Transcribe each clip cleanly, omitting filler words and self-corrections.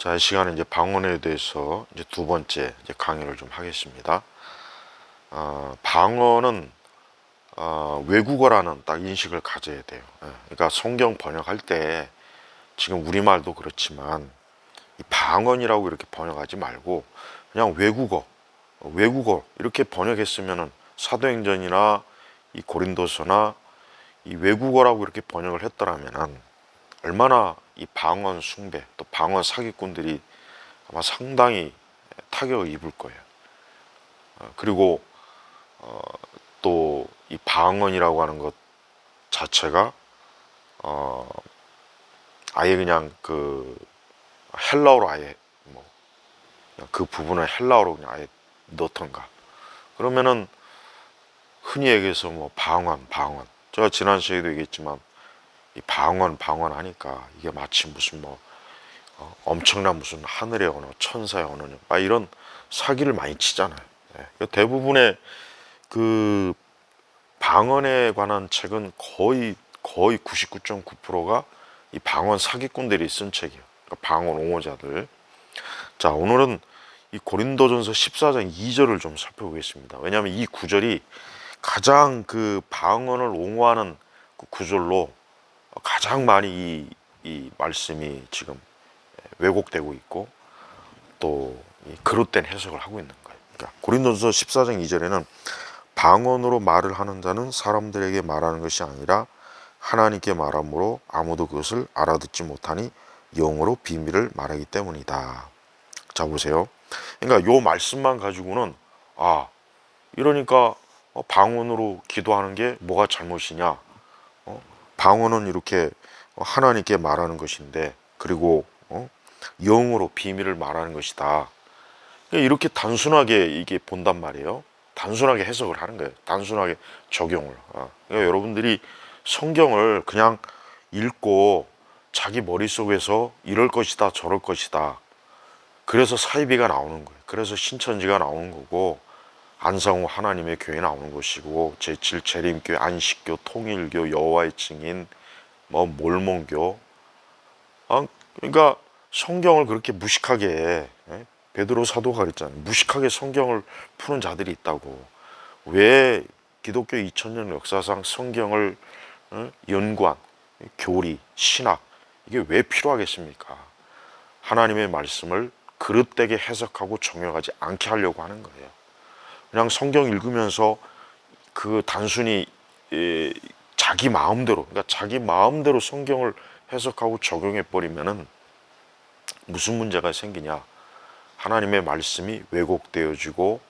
자, 이 시간에 이제 방언에 대해서 이제 두 번째 이제 강의를 좀 하겠습니다. 방언은 외국어라는 딱 인식을 가져야 돼요. 그러니까 성경 번역할 때 지금 우리말도 그렇지만 이 방언이라고 이렇게 번역하지 말고 그냥 외국어 이렇게 번역했으면은 사도행전이나 이 고린도서나 이 외국어라고 이렇게 번역을 했더라면은 얼마나 이 방언 숭배 또 방언 사기꾼들이 아마 상당히 타격을 입을 거예요. 그리고 또 이 방언이라고 하는 것 자체가 아예 그냥 그 헬라어로 아예 뭐 그 부분을 헬라어로 그냥 아예 넣던가 그러면은 흔히 얘기해서 뭐 방언 제가 지난 시간에도 얘기했지만 이 방언 하니까 이게 마치 무슨 뭐 엄청난 무슨 하늘의 언어 천사의 언어냐 이런 사기를 많이 치잖아요. 대부분의 그 방언에 관한 책은 거의 99.9%가 이 방언 사기꾼들이 쓴 책이에요. 그러니까 방언 옹호자들. 자, 오늘은 이 고린도전서 14장 2절을 좀 살펴보겠습니다. 왜냐하면 이 구절이 가장 그 방언을 옹호하는 그 구절로 가장 많이 이 말씀이 지금 왜곡되고 있고 또 그릇된 해석을 하고 있는 거예요. 그러니까 고린도전서 14장 2절에는 방언으로 말을 하는 자는 사람들에게 말하는 것이 아니라 하나님께 말함으로 아무도 그것을 알아듣지 못하니 영으로 비밀을 말하기 때문이다. 자, 보세요. 그러니까 요 말씀만 가지고는 이러니까 방언으로 기도하는 게 뭐가 잘못이냐? 방언은 이렇게 하나님께 말하는 것인데 그리고 영으로 비밀을 말하는 것이다. 이렇게 단순하게 이게 본단 말이에요. 단순하게 해석을 하는 거예요. 단순하게 적용을. 그러니까 여러분들이 성경을 그냥 읽고 자기 머릿속에서 이럴 것이다 저럴 것이다. 그래서 사이비가 나오는 거예요. 그래서 신천지가 나오는 거고 안상호 하나님의 교회 나오는 것이고 제7 재림교회 안식교 통일교 여호와의 증인 뭐 몰몬교 그러니까 성경을 그렇게 무식하게 베드로 사도가 그랬잖아요. 무식하게 성경을 푸는 자들이 있다고. 왜 기독교 2000년 역사상 성경을 연구한 교리, 신학 이게 왜 필요하겠습니까? 하나님의 말씀을 그릇되게 해석하고 정역하지 않게 하려고 하는 거예요. 그냥 성경 읽으면서 그 단순히 자기 마음대로 그러니까 자기 마음대로 성경을 해석하고 적용해 버리면은 무슨 문제가 생기냐? 하나님의 말씀이 왜곡되어지고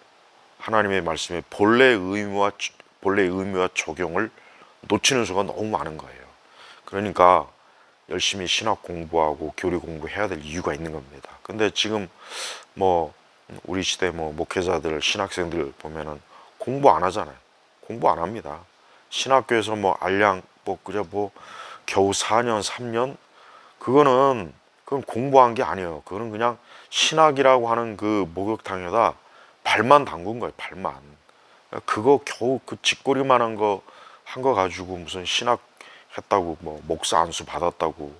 하나님의 말씀의 본래의 의미와 적용을 놓치는 수가 너무 많은 거예요. 그러니까 열심히 신학 공부하고 교리 공부해야 될 이유가 있는 겁니다. 근데 지금 뭐 우리 시대 뭐 목회자들 신학생들 보면은 공부 안 하잖아요. 공부 안 합니다. 신학교에서 뭐 알량 뭐 그래 뭐 겨우 4년 3년 그건 공부한 게 아니에요. 그거는 그냥 신학이라고 하는 그 목욕탕에다 발만 담근 거예요. 발만. 그거 겨우 그 쥐꼬리만한 거 한 거 가지고 무슨 신학 했다고 뭐 목사 안수 받았다고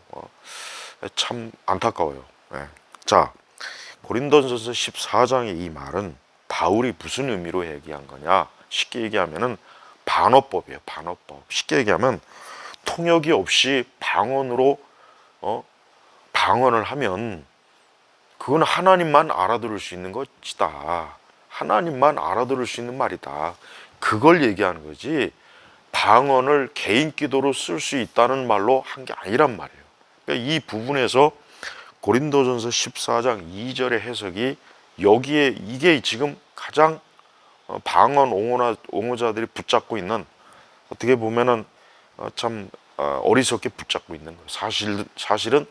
참 안타까워요. 자, 고린도전서 14장의 이 말은 바울이 무슨 의미로 얘기한 거냐? 쉽게 얘기하면은 반어법이에요. 반어법. 쉽게 얘기하면 통역이 없이 방언으로 방언을 하면 그건 하나님만 알아들을 수 있는 것이다. 하나님만 알아들을 수 있는 말이다. 그걸 얘기하는 거지 방언을 개인 기도로 쓸 수 있다는 말로 한 게 아니란 말이에요. 그러니까 이 부분에서 고린도전서 14장 2절의 해석이 여기에 이게 지금 가장 방언 옹호자들이 붙잡고 있는 어떻게 보면은 참 어리석게 붙잡고 있는 거예요. 사실은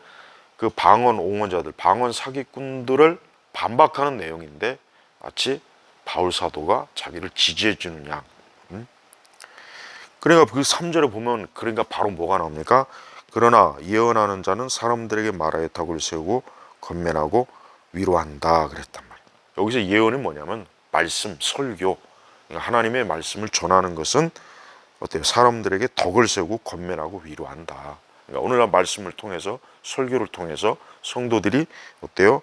그 방언 옹호자들, 방언 사기꾼들을 반박하는 내용인데 마치 바울 사도가 자기를 지지해 주는 양. 그러니까 그 3절에 보면 그러니까 바로 뭐가 나옵니까? 그러나 예언하는 자는 사람들에게 말하여 덕을 세우고 건면하고 위로한다 그랬단 말이에요. 여기서 예언이 뭐냐면 말씀, 설교, 그러니까 하나님의 말씀을 전하는 것은 어때요? 사람들에게 덕을 세우고 건면하고 위로한다. 그러니까 오늘날 말씀을 통해서, 설교를 통해서 성도들이 어때요?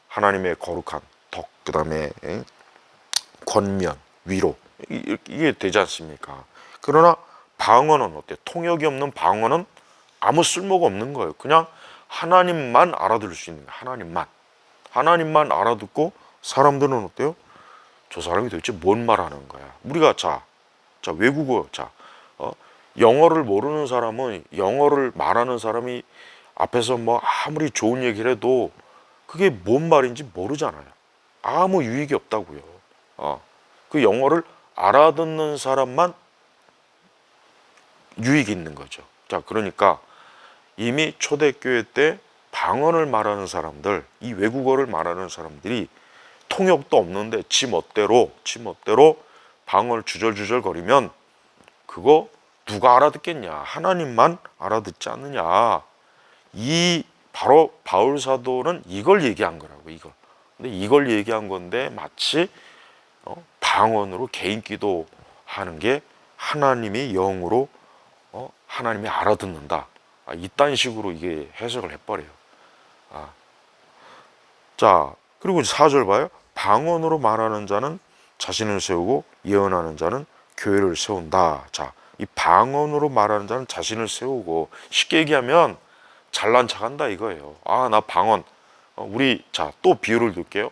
하나님의 거룩한 덕, 그 다음에 권면, 위로, 이게 되지 않습니까? 그러나 방언은 어때요? 통역이 없는 방언은 아무 쓸모가 없는 거예요. 그냥 하나님만 알아들을 수 있는 거예요. 하나님만 알아듣고, 사람들은 어때요? 저 사람이 도대체 뭔 말하는 거야? 우리가 자 외국어, 영어를 모르는 사람은, 영어를 말하는 사람이 앞에서 뭐 아무리 좋은 얘기를 해도 그게 뭔 말인지 모르잖아요. 아무 유익이 없다고요. 그 영어를 알아듣는 사람만 유익이 있는 거죠. 자, 그러니까 이미 초대교회 때 방언을 말하는 사람들, 이 외국어를 말하는 사람들이 통역도 없는데 지 멋대로 방언을 주절주절 거리면 그거 누가 알아듣겠냐? 하나님만 알아듣지 않느냐? 이 바로 바울 사도는 이걸 얘기한 거라고, 이걸. 근데 이걸 얘기한 건데 마치 방언으로 개인 기도하는 게 하나님의 영으로 하나님이 알아듣는다. 이딴 식으로 이게 해석을 해버려요. 자, 그리고 4절 봐요. 방언으로 말하는 자는 자신을 세우고 예언하는 자는 교회를 세운다. 자, 이 방언으로 말하는 자는 자신을 세우고, 쉽게 얘기하면 잘난 척한다 이거예요. 나 방언. 우리 자, 또 비유를 들게요.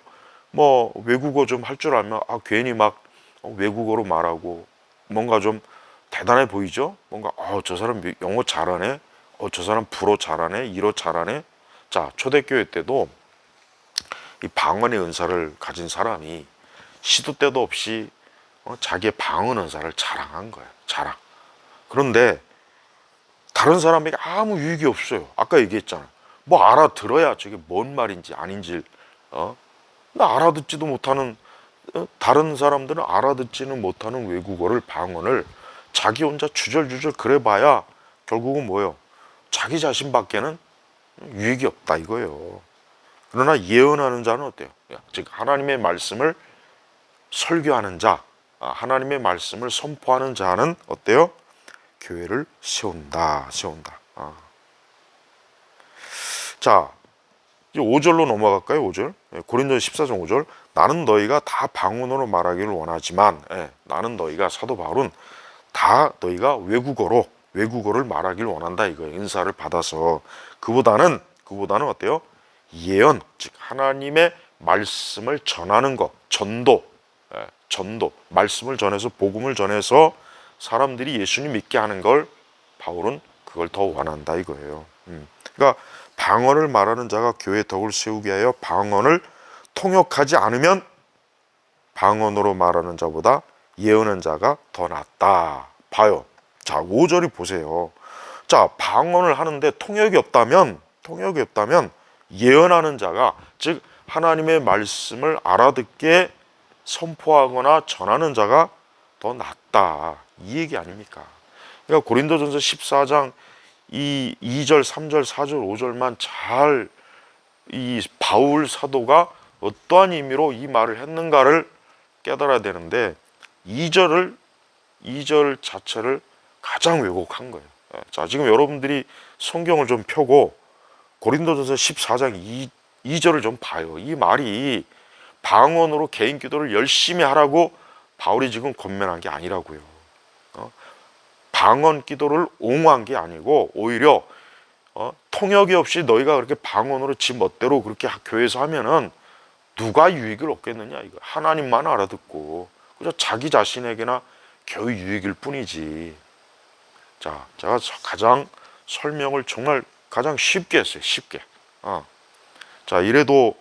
뭐 외국어 좀 할 줄 알면 괜히 막 외국어로 말하고 뭔가 좀 대단해 보이죠? 뭔가 저 사람 영어 잘하네. 저 사람 불어 잘하네. 일어 잘하네. 자, 초대교회 때도 이 방언의 은사를 가진 사람이 시도 때도 없이 자기의 방언 은사를 자랑한 거예요. 자랑. 그런데 다른 사람에게 아무 유익이 없어요. 아까 얘기했잖아요. 뭐 알아들어야 저게 뭔 말인지 아닌지, 나 알아듣지도 못하는, 다른 사람들은 알아듣지는 못하는 외국어를, 방언을 자기 혼자 주절주절 그래봐야 결국은 뭐예요? 자기 자신밖에는 유익이 없다 이거예요. 그러나 예언하는 자는 어때요? 즉 하나님의 말씀을 설교하는 자, 하나님의 말씀을 선포하는 자는 어때요? 교회를 세운다. 자, 이제 5절로 넘어갈까요? 5절. 고린도서 14장 5절. 나는 너희가 다 방언으로 말하기를 원하지만, 나는 너희가, 사도 바울은 다 너희가 외국어를 말하기를 원한다 이거예요. 은사를 받아서. 그보다는 어때요? 예언, 즉 하나님의 말씀을 전하는 것, 전도, 말씀을 전해서, 복음을 전해서 사람들이 예수님 믿게 하는 걸 바울은 그걸 더 원한다 이거예요. 그러니까 방언을 말하는 자가 교회의 덕을 세우게 하여 방언을 통역하지 않으면 방언으로 말하는 자보다 예언하는 자가 더 낫다. 봐요. 자, 5절이 보세요. 자, 방언을 하는데 통역이 없다면 예언하는 자가, 즉 하나님의 말씀을 알아듣게 선포하거나 전하는 자가 더 낫다. 이 얘기 아닙니까? 그러니까 고린도전서 14장 이 2절, 3절, 4절, 5절만 잘 이 바울 사도가 어떠한 의미로 이 말을 했는가를 깨달아야 되는데 2절 자체를 가장 왜곡한 거예요. 자, 지금 여러분들이 성경을 좀 펴고 고린도전서 14장 2절을 좀 봐요. 이 말이 방언으로 개인 기도를 열심히 하라고 바울이 지금 권면한 게 아니라고요. 방언 기도를 옹호한 게 아니고 오히려 통역이 없이 너희가 그렇게 방언으로 지 멋대로 그렇게 교회에서 하면은 누가 유익을 얻겠느냐 이거. 하나님만 알아듣고 그저 자기 자신에게나 겨우 유익일 뿐이지. 자, 제가 가장 설명을 정말 가장 쉽게 했어요. 쉽게. 자, 이래도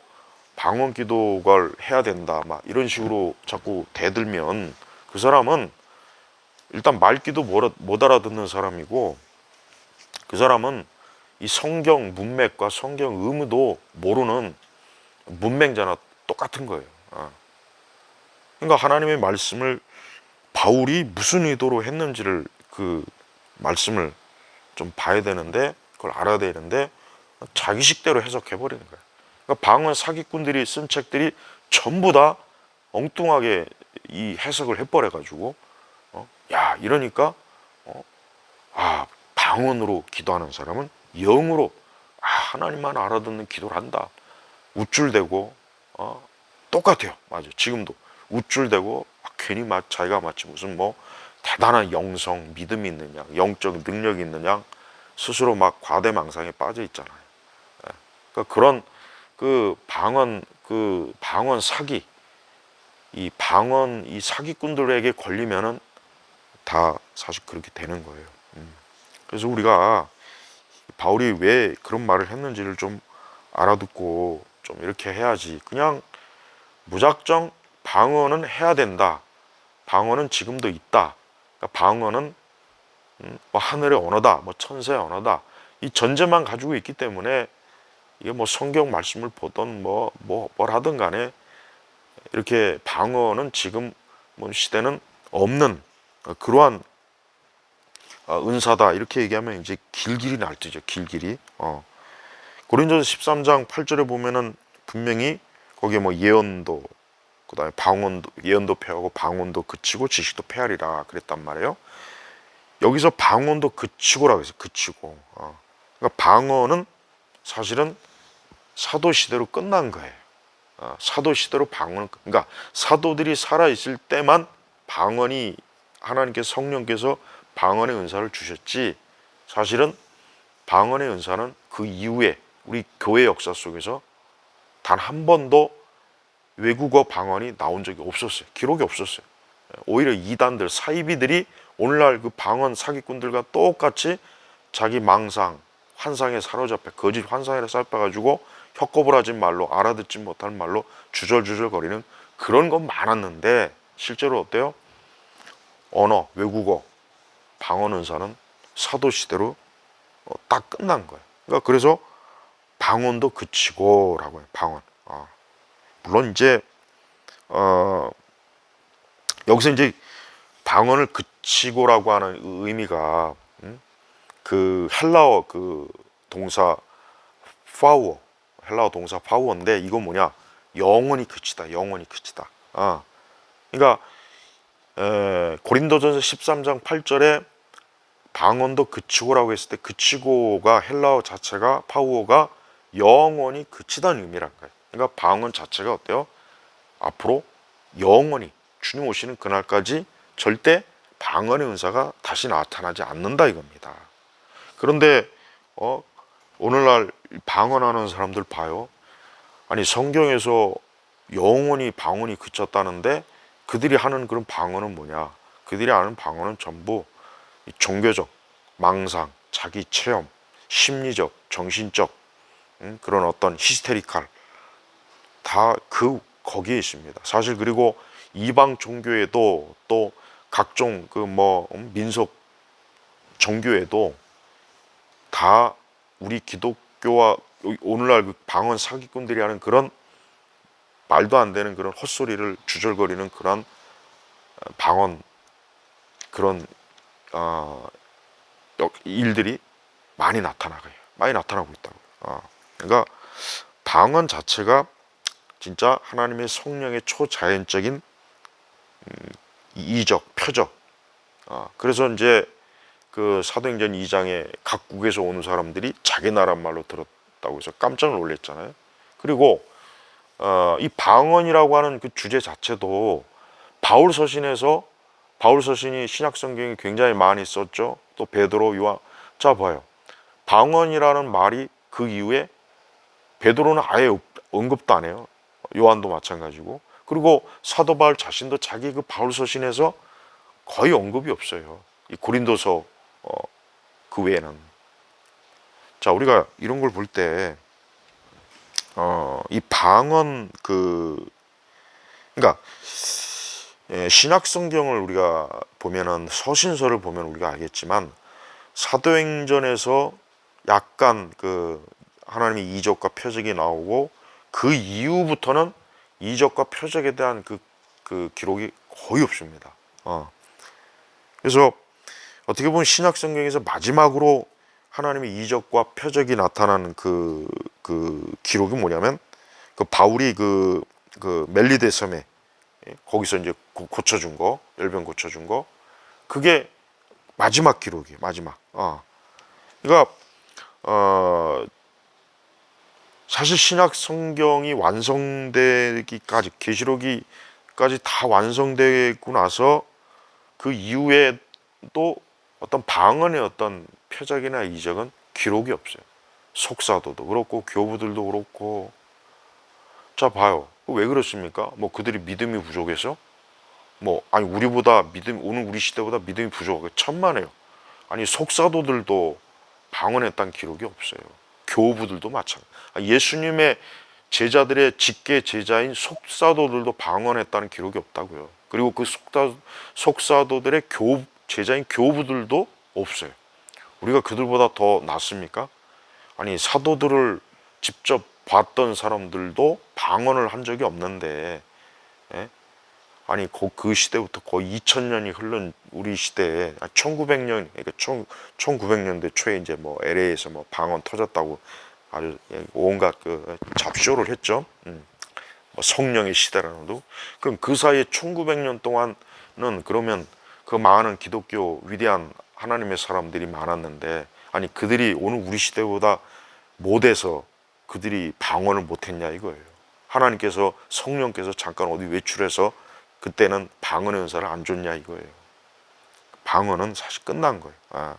방언 기도를 해야 된다 막 이런 식으로 자꾸 대들면 그 사람은 일단 말귀도 못 알아듣는 사람이고, 그 사람은 이 성경 문맥과 성경 의무도 모르는 문맹자나 똑같은 거예요. 그러니까 하나님의 말씀을 바울이 무슨 의도로 했는지를, 그 말씀을 좀 봐야 되는데, 그걸 알아야 되는데 자기식대로 해석해 버리는 거예요. 그러니까 방언 사기꾼들이 쓴 책들이 전부 다 엉뚱하게 이 해석을 해버려 가지고 이러니까 방언으로 기도하는 사람은 영으로 하나님만 알아듣는 기도를 한다. 우쭐대고 똑같아요. 맞아요. 지금도 우쭐대고 괜히 자기가 마치 무슨 뭐 대단한 영성, 믿음이 있느냐, 영적 능력이 있느냐 스스로 막 과대망상에 빠져 있잖아요. 그러니까 그런 그 방언 사기, 이 사기꾼들에게 걸리면은 다 사실 그렇게 되는 거예요. 그래서 우리가 바울이 왜 그런 말을 했는지를 좀 알아듣고 좀 이렇게 해야지. 그냥 무작정 방언은 해야 된다. 방언은 지금도 있다. 그러니까 방언은 뭐 하늘의 언어다, 뭐 천사의 언어다. 이 전제만 가지고 있기 때문에 이게 뭐 성경 말씀을 보던 뭘 하든 간에 이렇게 방언은 지금 뭐 시대는 없는 그러한 은사다 이렇게 얘기하면 이제 길길이 날뛰죠. 길길이. 고린도서 13장 8절에 보면은 분명히 거기에 뭐 예언도 그다음에 방언도 예언도 패하고 방언도 그치고 지식도 패하리라 그랬단 말이에요. 여기서 방언도 그치고라고 해서 그치고. 그러니까 방언은 사실은 사도 시대로 끝난 거예요. 사도 시대로 방언은 그러니까 사도들이 살아 있을 때만 방언이 하나님께서 성령께서 방언의 은사를 주셨지 사실은 방언의 은사는 그 이후에 우리 교회 역사 속에서 단 한 번도 외국어 방언이 나온 적이 없었어요. 기록이 없었어요. 오히려 이단들, 사이비들이 오늘날 그 방언 사기꾼들과 똑같이 자기 망상, 환상에 사로잡혀 거짓 환상에 사로잡혀가지고 혀꼬부라진 말로 알아듣지 못하는 말로 주절주절거리는 그런 건 많았는데 실제로 어때요? 언어, 외국어, 방언 은사는 사도 시대로 딱 끝난 거예요. 그러니까 그래서 방언도 그치고라고 해요. 방언. 물론 이제 여기서 이제 방언을 그치고라고 하는 의미가 그 헬라어 그 동사 파우어, 헬라어 동사 파우어인데 이건 뭐냐? 영원히 그치다. 영원히 그치다. 그러니까 고린도전서 13장 8절에 방언도 그치고라고 했을 때 그치고가 헬라어 자체가 파우어가 영원히 그치다는 의미란 거예요. 그러니까 방언 자체가 어때요? 앞으로 영원히 주님 오시는 그날까지 절대 방언의 은사가 다시 나타나지 않는다 이겁니다. 그런데 오늘날 방언하는 사람들 봐요. 아니 성경에서 영원히 방언이 그쳤다는데 그들이 하는 그런 방언은 뭐냐? 그들이 하는 방언은 전부 종교적, 망상, 자기 체험, 심리적, 정신적 그런 어떤 히스테리칼 다 거기에 있습니다. 사실 그리고 이방 종교에도 또 각종 그 뭐 민속 종교에도 다 우리 기독교와 오늘날 그 방언 사기꾼들이 하는 그런 말도 안 되는 그런 헛소리를 주절거리는 그런 방언 그런 일들이 많이 나타나고 있다고. 그러니까 방언 자체가 진짜 하나님의 성령의 초자연적인 이적, 표적. 그래서 이제 그 사도행전 2장에 각국에서 오는 사람들이 자기 나라 말로 들었다고 해서 깜짝 놀랐잖아요. 그리고 이 방언이라고 하는 그 주제 자체도 바울 서신이 신약 성경에 굉장히 많이 썼죠. 또 베드로, 요한. 자 봐요. 방언이라는 말이 그 이후에 베드로는 아예 언급도 안 해요. 요한도 마찬가지고. 그리고 사도 바울 자신도 자기 그 바울 서신에서 거의 언급이 없어요. 이 고린도서 그 외에는. 자, 우리가 이런 걸 볼 때 이 방언 그러니까 신약 성경을 우리가 보면은 서신서를 보면 우리가 알겠지만 사도행전에서 약간 그 하나님의 이적과 표적이 나오고 그 이후부터는 이적과 표적에 대한 그 기록이 거의 없습니다. 그래서 어떻게 보면 신약 성경에서 마지막으로 하나님의 이적과 표적이 나타나는 그 기록이 뭐냐면 그 바울이 그 멜리데 섬에 거기서 이제 고쳐준 거, 열병 고쳐준 거 그게 마지막 기록이에요. 마지막. 그러니까 사실 신약 성경이 완성되기까지, 계시록이까지 다 완성되고 나서 그 이후에 또 어떤 방언의 어떤 표적이나 이적은 기록이 없어요. 속사도도 그렇고 교부들도 그렇고. 자, 봐요. 왜 그렇습니까? 뭐 그들이 믿음이 부족해서? 뭐 아니 우리보다 믿음, 오늘 우리 시대보다 믿음이 부족하게 천만에요. 아니 속사도들도 방언했다는 기록이 없어요. 교부들도 마찬가지. 예수님의 제자들의 직계 제자인 속사도들도 방언했다는 기록이 없다고요. 그리고 그 속사도들의 제자인 교부들도 없어요. 우리가 그들보다 더 낫습니까? 아니 사도들을 직접 봤던 사람들도 방언을 한 적이 없는데, 예? 아니 그 시대부터 거의 2000년이 흐른 우리 시대에 1900년, 그러니까 1900년대 초에 이제 뭐 LA에서 뭐 방언 터졌다고 아주 온갖 그 잡쇼를 했죠. 뭐 성령의 시대라는도. 그럼 그 사이에 1900년 동안은 그러면 그 많은 기독교 위대한 하나님의 사람들이 많았는데, 아니 그들이 오늘 우리 시대보다 못해서 그들이 방언을 못했냐 이거예요. 하나님께서, 성령께서 잠깐 어디 외출해서 그때는 방언의 은사를 안 줬냐 이거예요. 방언은 사실 끝난 거예요.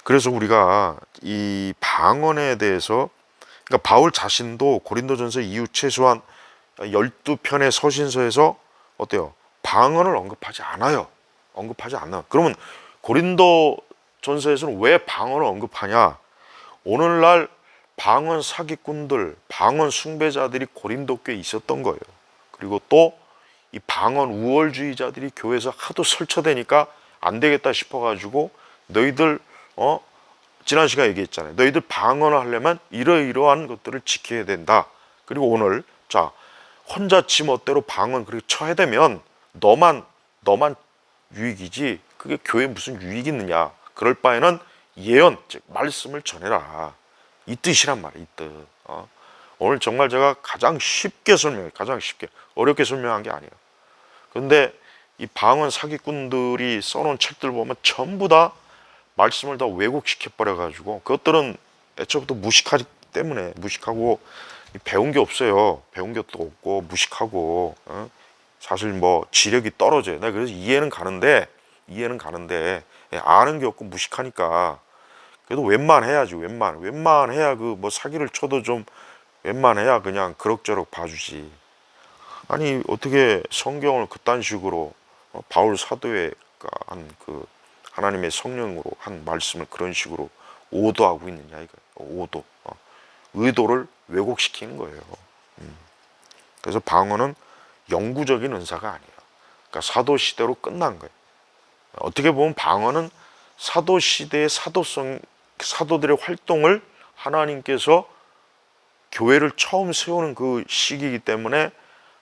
그래서 우리가 이 방언에 대해서, 그러니까 바울 자신도 고린도전서 이후 최소한 12편의 서신서에서 어때요? 방언을 언급하지 않아요. 언급하지 않아요. 그러면 고린도전서에서는 왜 방언을 언급하냐? 오늘날 방언 사기꾼들, 방언 숭배자들이 고린도교에 있었던 거예요. 그리고 또 이 방언 우월주의자들이 교회에서 하도 설쳐대니까 안 되겠다 싶어가지고 너희들 지난 시간에 얘기했잖아요. 너희들 방언을 하려면 이러이러한 것들을 지켜야 된다. 그리고 오늘 자 혼자 지 멋대로 방언 그렇게 쳐야되면 너만 유익이지 그게 교회에 무슨 유익이 있느냐. 그럴 바에는 예언, 즉 말씀을 전해라. 이 뜻이란 말이야. 이 뜻. 오늘 정말 제가 가장 쉽게 설명해요. 가장 쉽게. 어렵게 설명한 게 아니에요. 그런데 이 방언 사기꾼들이 써놓은 책들 보면 전부 다 말씀을 다 왜곡시켜 버려가지고 그것들은 애초부터 무식하기 때문에, 무식하고 배운 게 없어요. 배운 게 또 없고 무식하고 사실 뭐 지력이 떨어져요. 내가 그래서 이해는 가는데 아는 게 없고 무식하니까 그래도 웬만해야지. 웬만해야 그 뭐 사기를 쳐도 좀 웬만해야 그냥 그럭저럭 봐주지. 아니 어떻게 성경을 그딴 식으로 바울 사도가 한 그 하나님의 성령으로 한 말씀을 그런 식으로 오도하고 있느냐 이거예요. 오도. 의도를 왜곡시키는 거예요. 그래서 방언은 영구적인 은사가 아니에요. 그러니까 사도 시대로 끝난 거예요. 어떻게 보면 방언은 사도 시대의 사도들의 활동을 하나님께서 교회를 처음 세우는 그 시기이기 때문에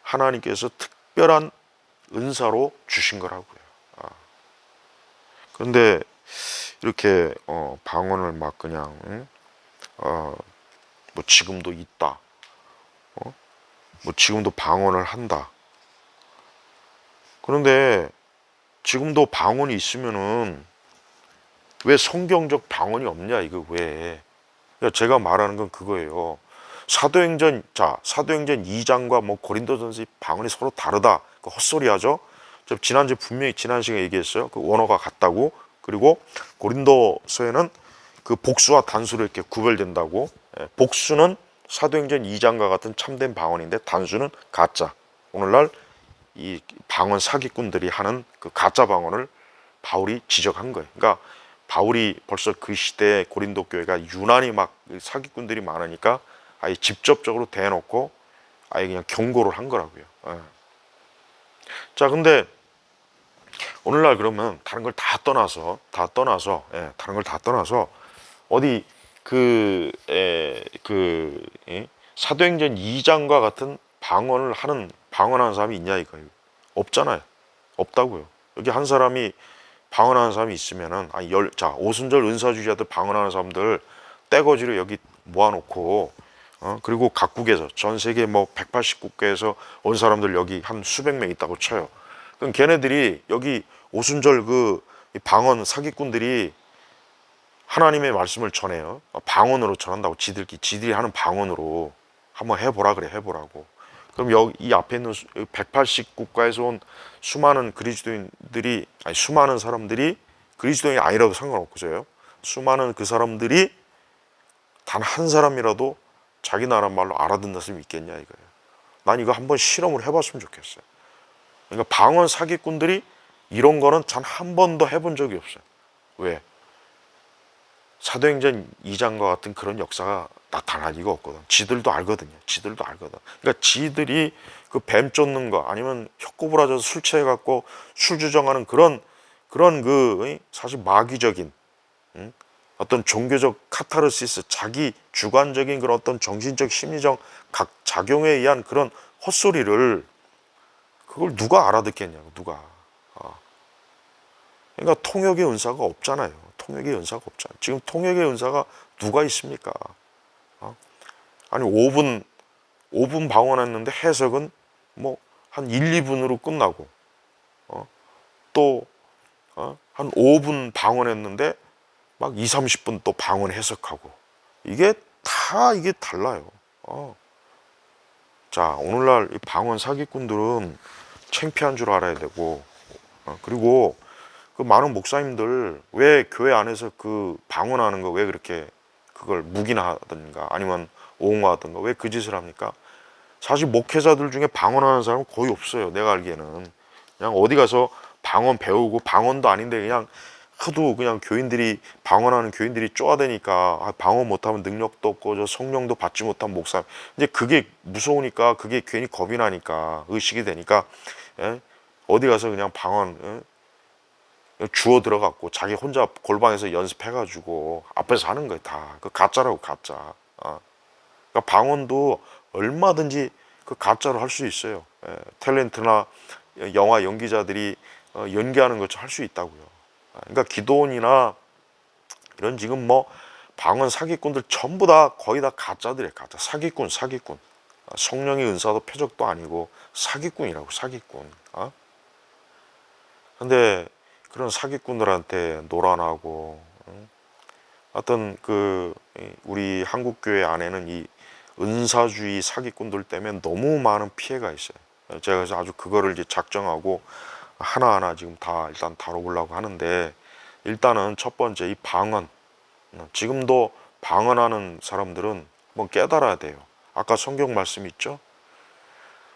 하나님께서 특별한 은사로 주신 거라고요. 그런데 이렇게 방언을 막 그냥 뭐 지금도 있다. 뭐 지금도 방언을 한다. 그런데 지금도 방언이 있으면은 왜 성경적 방언이 없냐 이거 왜? 그러니까 제가 말하는 건 그거예요. 사도행전 2장과 뭐 고린도전서 방언이 서로 다르다. 그 헛소리하죠. 지난주에 분명히 지난 시간에 얘기했어요. 그 원어가 같다고. 그리고 고린도서에는 그 복수와 단수로 이렇게 구별된다고. 복수는 사도행전 2장과 같은 참된 방언인데 단수는 가짜. 오늘날 이 방언 사기꾼들이 하는 그 가짜 방언을 바울이 지적한 거예요. 그러니까 바울이 벌써 그 시대에 고린도 교회가 유난히 막 사기꾼들이 많으니까 아예 직접적으로 대놓고 아예 그냥 경고를 한 거라고요. 자, 근데 오늘날 그러면 다른 걸 다 떠나서 어디 사도행전 2장과 같은 방언하는 사람이 있냐 이거예요. 없잖아요. 없다고요. 여기 한 사람이 방언하는 사람이 있으면은 오순절 은사주의자들 방언하는 사람들 떼거지로 여기 모아놓고 그리고 각국에서 전 세계 뭐 180국가에서 온 사람들 여기 한 수백 명 있다고 쳐요. 그럼 걔네들이 여기 오순절 그 방언 사기꾼들이 하나님의 말씀을 전해요. 방언으로 전한다고 지들이 하는 방언으로 한번 해보라 그래, 해보라고. 그럼 여기 이 앞에 있는 180국가에서 온 수많은 그리스도인들이, 아니 수많은 사람들이, 그리스도인이 아니라도 상관없고요, 수많은 그 사람들이 단 한 사람이라도 자기 나라 말로 알아듣는 사람이 있겠냐 이거예요. 난 이거 한번 실험을 해봤으면 좋겠어요. 그러니까 방언 사기꾼들이 이런 거는 단 한 번도 해본 적이 없어요. 왜? 사도행전 2장과 같은 그런 역사가 나타날 리가 없거든. 지들도 알거든요. 지들도 알거든. 그러니까 지들이 그 뱀 쫓는 거, 아니면 혀꼬부라져서 술 취해갖고 술 주정하는 그런 그 사실 마귀적인, 어떤 종교적 카타르시스, 자기 주관적인 그런 어떤 정신적 심리적 각 작용에 의한 그런 헛소리를, 그걸 누가 알아듣겠냐고, 누가. 그러니까 통역의 은사가 없잖아요. 통역의 은사가 없잖아요. 지금 통역의 은사가 누가 있습니까? 아니 5분 방언했는데 해석은 뭐 한 1, 2분으로 끝나고, 또 한 5분 방언했는데 막 2, 30분 또 방언 해석하고, 이게 달라요. 자, 오늘날 이 방언 사기꾼들은 창피한 줄 알아야 되고, 그리고 그 많은 목사님들 왜 교회 안에서 그 방언하는 거 왜 그렇게 그걸 묵인하든가 아니면 옹호하든가 왜 그 짓을 합니까? 사실 목회자들 중에 방언하는 사람은 거의 없어요. 내가 알기에는 그냥 어디 가서 방언 배우고, 방언도 아닌데 그냥 하도 그냥 교인들이 방언하는 교인들이 쪼아대니까 방언 못하면 능력도 없고 저 성령도 받지 못한 목사, 이제 그게 무서우니까, 그게 괜히 겁이 나니까, 의식이 되니까, 예? 어디 가서 그냥 방언, 주워 들어갔고 자기 혼자 골방에서 연습해가지고 앞에서 하는 거예요. 다 그 가짜라고, 가짜. 그러니까 방언도 얼마든지 그 가짜로 할 수 있어요. 탤런트나 영화 연기자들이 연기하는 것처럼 할 수 있다고요. 그러니까 기도원이나 이런 지금 뭐 방언 사기꾼들 전부 다 거의 다 가짜들이에요. 가짜. 사기꾼. 성령의 은사도 표적도 아니고 사기꾼이라고, 사기꾼. 근데 그런 사기꾼들한테 노란하고, 어떤 그 우리 한국 교회 안에는 이 은사주의 사기꾼들 때문에 너무 많은 피해가 있어요. 제가 그래서 아주 그거를 이제 작정하고 하나하나 지금 다 일단 다뤄보려고 하는데, 일단은 첫 번째 이 방언, 지금도 방언하는 사람들은 한번 깨달아야 돼요. 아까 성경 말씀 있죠?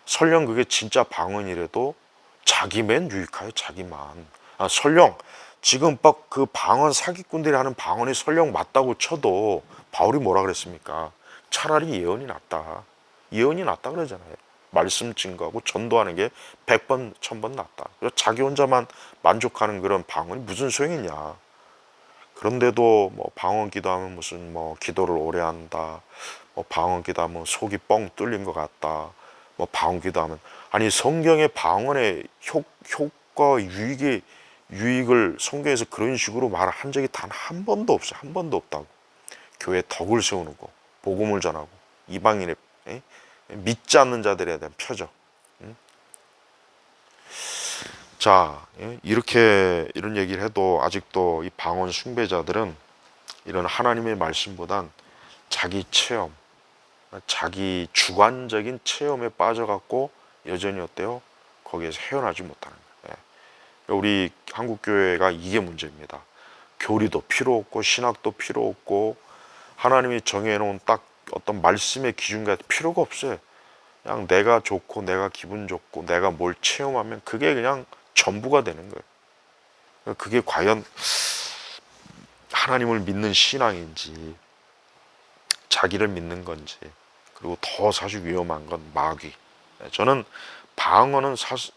설령 그게 진짜 방언이라도 자기만 유익하여, 자기만. 설령 지금 막 그 방언 사기꾼들이 하는 방언이 설령 맞다고 쳐도 바울이 뭐라 그랬습니까? 차라리 예언이 낫다. 예언이 낫다 그러잖아요. 말씀 증거하고 전도하는 게 100번, 1000번 낫다. 그래서 자기 혼자만 만족하는 그런 방언이 무슨 소용이냐. 그런데도 뭐 방언 기도하면 무슨 뭐 기도를 오래 한다. 뭐 방언 기도하면 속이 뻥 뚫린 것 같다. 뭐 방언 기도하면, 아니 성경의 방언의 효과 유익을 성경에서 그런 식으로 말한 적이 단 한 번도 없어요. 한 번도 없다고. 교회 덕을 세우는 거, 복음을 전하고, 이방인의 믿지 않는 자들에 대한 표적. 자, 이렇게 이런 얘기를 해도 아직도 이 방언 숭배자들은 이런 하나님의 말씀보단 자기 체험, 자기 주관적인 체험에 빠져갖고 여전히 어때요? 거기에서 헤어나지 못하는 거예요. 우리 한국 교회가 이게 문제입니다. 교리도 필요 없고 신학도 필요 없고 하나님이 정해놓은 딱 어떤 말씀의 기준과 필요가 없어요. 그냥 내가 좋고 내가 기분 좋고 내가 뭘 체험하면 그게 그냥 전부가 되는 거예요. 그게 과연 하나님을 믿는 신앙인지 자기를 믿는 건지, 그리고 더 사실 위험한 건 마귀. 저는 방언은 사실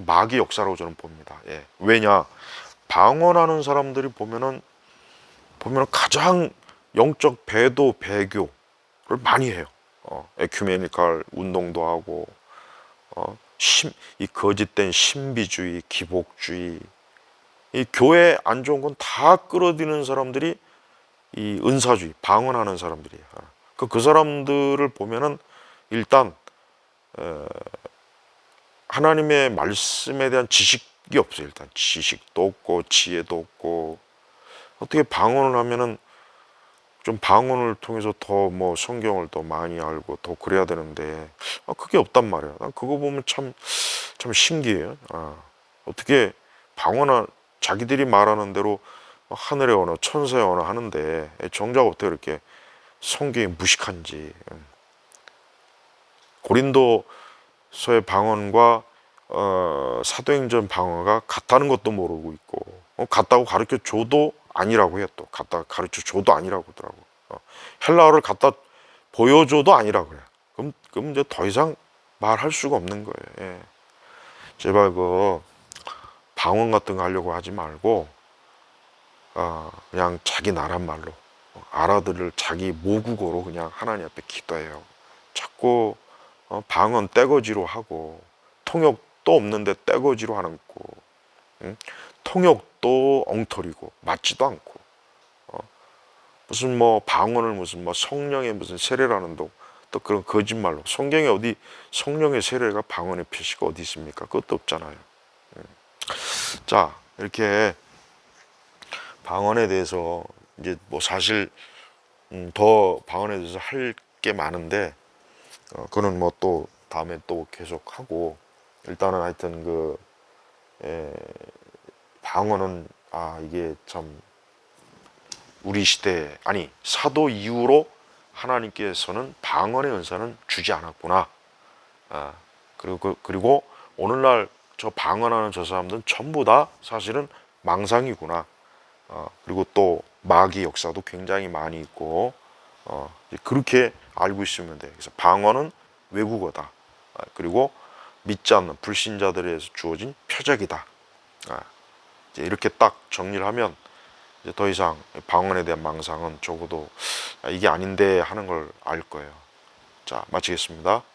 마귀 역사라고 저는 봅니다. 왜냐, 방언하는 사람들이 보면은 가장 영적 배도 배교를 많이 해요. 에큐메니칼 운동도 하고, 이 거짓된 신비주의, 기복주의, 이 교회 안 좋은 건 다 끌어들이는 사람들이 이 은사주의, 방언하는 사람들이에요. 그 사람들을 보면은 일단 하나님의 말씀에 대한 지식이 없어요. 일단 지식도 없고 지혜도 없고, 어떻게 방언을 하면은 좀 방언을 통해서 더 뭐 성경을 더 많이 알고 더 그래야 되는데 그게 없단 말이야. 난 그거 보면 참 신기해요. 어떻게 방언을 자기들이 말하는 대로 하늘의 언어, 천사의 언어 하는데 정작 어떻게 이렇게 성경이 무식한지. 고린도서의 방언과 사도행전 방언가 같다는 것도 모르고 있고 같다고 가르쳐 줘도 아니라고 해요. 또 갖다 가르쳐 줘도 아니라고 하더라고. 헬라어를 갖다 보여줘도 아니라고 그래. 그럼 이제 더 이상 말할 수가 없는 거예요. 예. 제발 그 방언 같은 거 하려고 하지 말고 그냥 자기 나란 말로 알아들을 자기 모국어로 그냥 하나님 앞에 기도해요. 자꾸 방언 떼거지로 하고 통역도 없는데 떼거지로 하는 거, 응? 통역도 엉터리고 맞지도 않고 무슨 뭐 방언을 무슨 뭐 성령의 무슨 세례라는 또 그런 거짓말로 성경에 어디 성령의 세례가 방언의 표시가 어디 있습니까? 그것도 없잖아요. 자 이렇게 방언에 대해서 이제 뭐 사실 더 방언에 대해서 할 게 많은데 그거는 뭐 또 다음에 또 계속 하고 일단은 하여튼 그 방언은 이게 참 우리 시대 아니 사도 이후로 하나님께서는 방언의 은사는 주지 않았구나. 그리고 오늘날 저 방언하는 저 사람들은 전부 다 사실은 망상이구나. 그리고 또 마귀 역사도 굉장히 많이 있고 그렇게 알고 있으면 돼. 그래서 방언은 외국어다. 그리고 믿지 않는 불신자들에 서 주어진 표적이다. 이제 이렇게 딱 정리를 하면 이제 더 이상 방언에 대한 망상은 적어도 이게 아닌데 하는 걸 알 거예요. 자, 마치겠습니다.